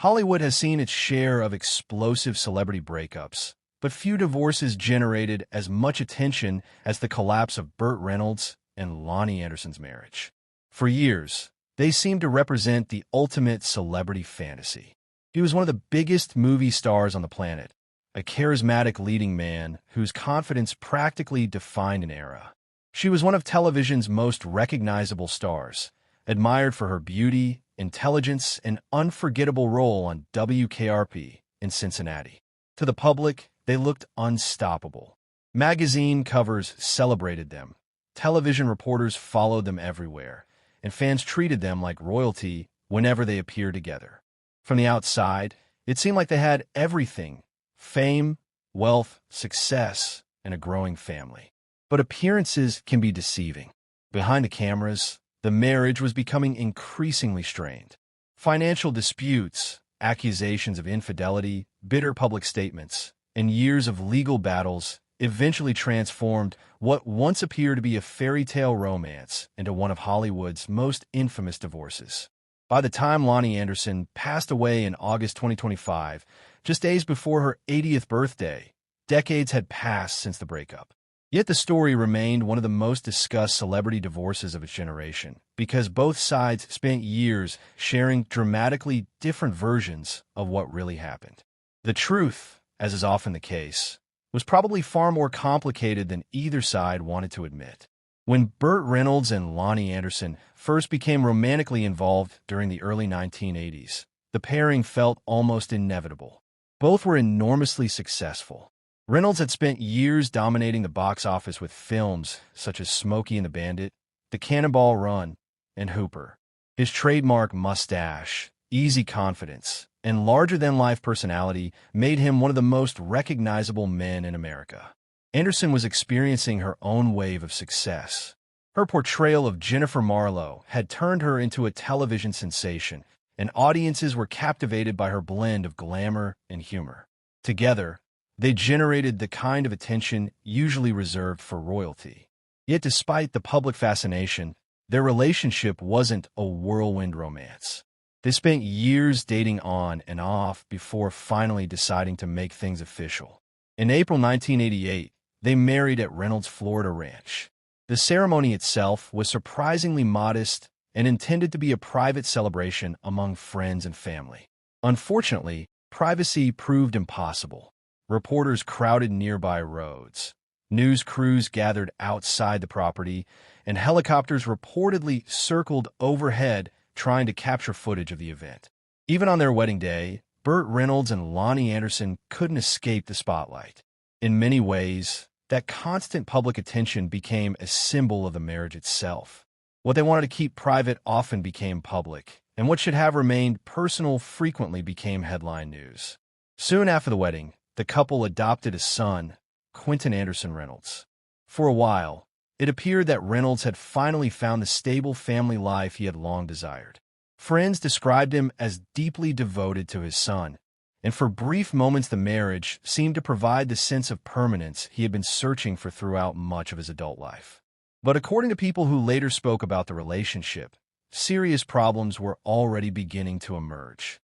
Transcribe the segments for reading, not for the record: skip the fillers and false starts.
Hollywood has seen its share of explosive celebrity breakups, but few divorces generated as much attention as the collapse of Burt Reynolds and Loni Anderson's marriage. For years, they seemed to represent the ultimate celebrity fantasy. He was one of the biggest movie stars on the planet, a charismatic leading man whose confidence practically defined an era. She was one of television's most recognizable stars, admired for her beauty, intelligence, and unforgettable role on WKRP in Cincinnati. To the public, they looked unstoppable. Magazine covers celebrated them. Television reporters followed them everywhere, and fans treated them like royalty whenever they appeared together. From the outside, it seemed like they had everything: fame, wealth, success, and a growing family. But appearances can be deceiving. Behind the cameras, the marriage was becoming increasingly strained. Financial disputes, accusations of infidelity, bitter public statements, and years of legal battles eventually transformed what once appeared to be a fairy tale romance into one of Hollywood's most infamous divorces. By the time Loni Anderson passed away in August 2025, just days before her 80th birthday, decades had passed since the breakup. Yet the story remained one of the most discussed celebrity divorces of its generation, because both sides spent years sharing dramatically different versions of what really happened. The truth, as is often the case, was probably far more complicated than either side wanted to admit. When Burt Reynolds and Loni Anderson first became romantically involved during the early 1980s, the pairing felt almost inevitable. Both were enormously successful. Reynolds had spent years dominating the box office with films such as Smokey and the Bandit, The Cannonball Run, and Hooper. His trademark mustache, easy confidence, and larger-than-life personality made him one of the most recognizable men in America. Anderson was experiencing her own wave of success. Her portrayal of Jennifer Marlowe had turned her into a television sensation, and audiences were captivated by her blend of glamour and humor. Together, they generated the kind of attention usually reserved for royalty. Yet despite the public fascination, their relationship wasn't a whirlwind romance. They spent years dating on and off before finally deciding to make things official. In April 1988, they married at Reynolds' Florida ranch. The ceremony itself was surprisingly modest and intended to be a private celebration among friends and family. Unfortunately, privacy proved impossible. Reporters crowded nearby roads. News crews gathered outside the property, and helicopters reportedly circled overhead trying to capture footage of the event. Even on their wedding day, Burt Reynolds and Loni Anderson couldn't escape the spotlight. In many ways, that constant public attention became a symbol of the marriage itself. What they wanted to keep private often became public, and what should have remained personal frequently became headline news. Soon after the wedding, the couple adopted a son, Quentin Anderson Reynolds. For a while, it appeared that Reynolds had finally found the stable family life he had long desired. Friends described him as deeply devoted to his son, and for brief moments the marriage seemed to provide the sense of permanence he had been searching for throughout much of his adult life. But according to people who later spoke about the relationship, serious problems were already beginning to emerge.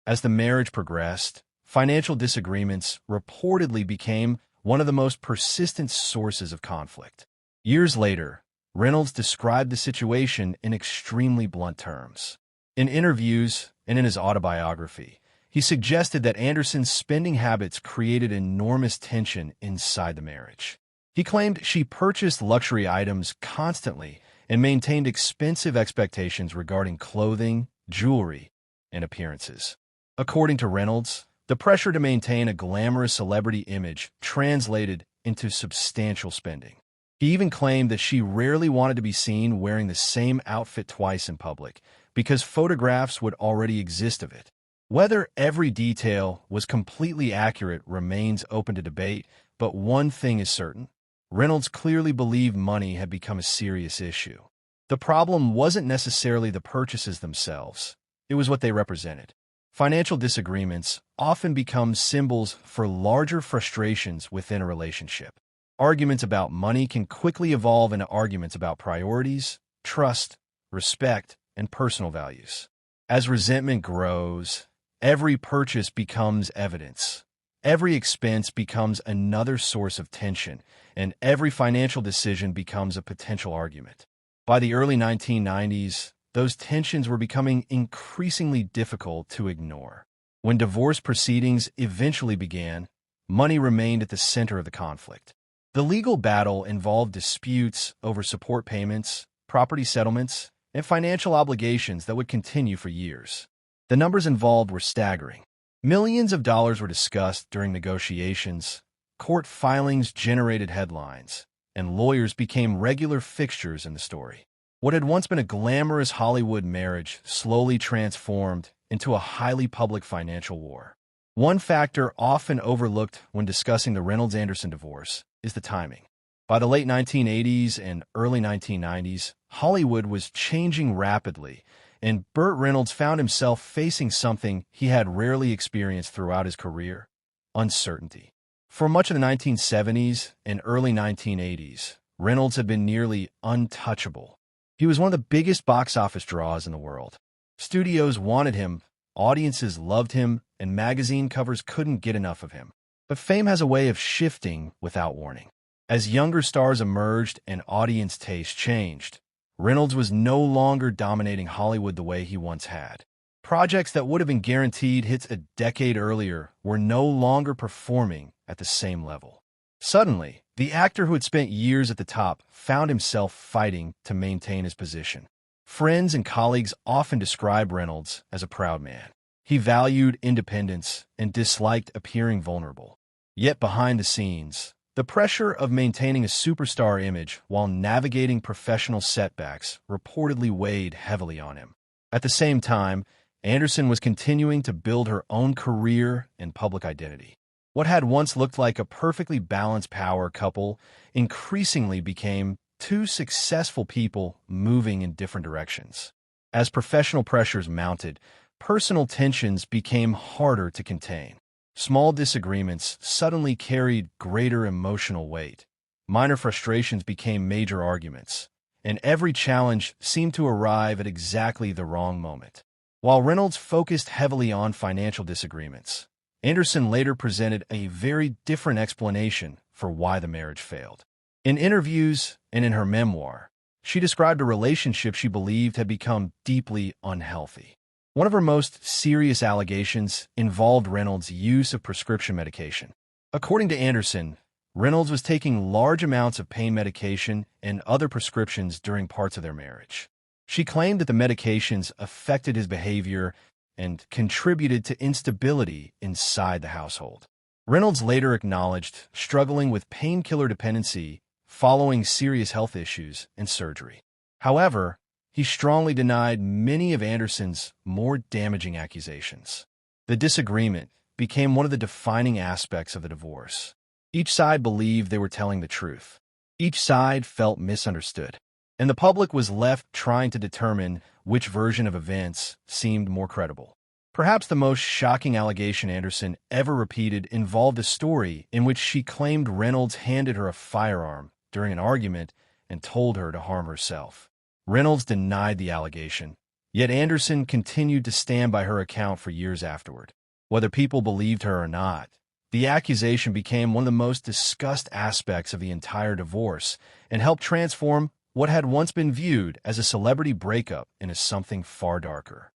As the marriage progressed, financial disagreements reportedly became one of the most persistent sources of conflict. Years later, Reynolds described the situation in extremely blunt terms. In interviews and in his autobiography, he suggested that Anderson's spending habits created enormous tension inside the marriage. He claimed she purchased luxury items constantly and maintained expensive expectations regarding clothing, jewelry, and appearances. According to Reynolds, the pressure to maintain a glamorous celebrity image translated into substantial spending. He even claimed that she rarely wanted to be seen wearing the same outfit twice in public because photographs would already exist of it. Whether every detail was completely accurate remains open to debate, but one thing is certain: Reynolds clearly believed money had become a serious issue. The problem wasn't necessarily the purchases themselves, it was what they represented. Financial disagreements often become symbols for larger frustrations within a relationship. Arguments about money can quickly evolve into arguments about priorities, trust, respect, and personal values. As resentment grows, Every purchase becomes evidence. Every expense becomes another source of tension, and every financial decision becomes a potential argument. By the early 1990s, those tensions were becoming increasingly difficult to ignore. When divorce proceedings eventually began, money remained at the center of the conflict. The legal battle involved disputes over support payments, property settlements, and financial obligations that would continue for years. The numbers involved were staggering. Millions of dollars were discussed during negotiations, court filings generated headlines, and lawyers became regular fixtures in the story. What had once been a glamorous Hollywood marriage slowly transformed into a highly public financial war. One factor often overlooked when discussing the Reynolds-Anderson divorce is the timing. By the late 1980s and early 1990s, Hollywood was changing rapidly, and Burt Reynolds found himself facing something he had rarely experienced throughout his career: uncertainty. For much of the 1970s and early 1980s, Reynolds had been nearly untouchable. He was one of the biggest box office draws in the world. Studios wanted him, audiences loved him, and magazine covers couldn't get enough of him. But fame has a way of shifting without warning. As younger stars emerged and audience taste changed, Reynolds was no longer dominating Hollywood the way he once had. Projects that would have been guaranteed hits a decade earlier were no longer performing at the same level. Suddenly, the actor who had spent years at the top found himself fighting to maintain his position. Friends and colleagues often describe Reynolds as a proud man. He valued independence and disliked appearing vulnerable. Yet behind the scenes, the pressure of maintaining a superstar image while navigating professional setbacks reportedly weighed heavily on him. At the same time, Anderson was continuing to build her own career and public identity. What had once looked like a perfectly balanced power couple increasingly became two successful people moving in different directions. As professional pressures mounted, personal tensions became harder to contain. Small disagreements suddenly carried greater emotional weight. Minor frustrations became major arguments, and every challenge seemed to arrive at exactly the wrong moment. While Reynolds focused heavily on financial disagreements, Anderson later presented a very different explanation for why the marriage failed. In interviews and in her memoir, she described a relationship she believed had become deeply unhealthy. One of her most serious allegations involved Reynolds' use of prescription medication. According to Anderson, Reynolds was taking large amounts of pain medication and other prescriptions during parts of their marriage. She claimed that the medications affected his behavior and contributed to instability inside the household. Reynolds later acknowledged struggling with painkiller dependency following serious health issues and surgery. However, he strongly denied many of Anderson's more damaging accusations. The disagreement became one of the defining aspects of the divorce. Each side believed they were telling the truth. Each side felt misunderstood, and the public was left trying to determine which version of events seemed more credible. Perhaps the most shocking allegation Anderson ever repeated involved a story in which she claimed Reynolds handed her a firearm during an argument and told her to harm herself. Reynolds denied the allegation, yet Anderson continued to stand by her account for years afterward. Whether people believed her or not, the accusation became one of the most discussed aspects of the entire divorce and helped transform what had once been viewed as a celebrity breakup into something far darker.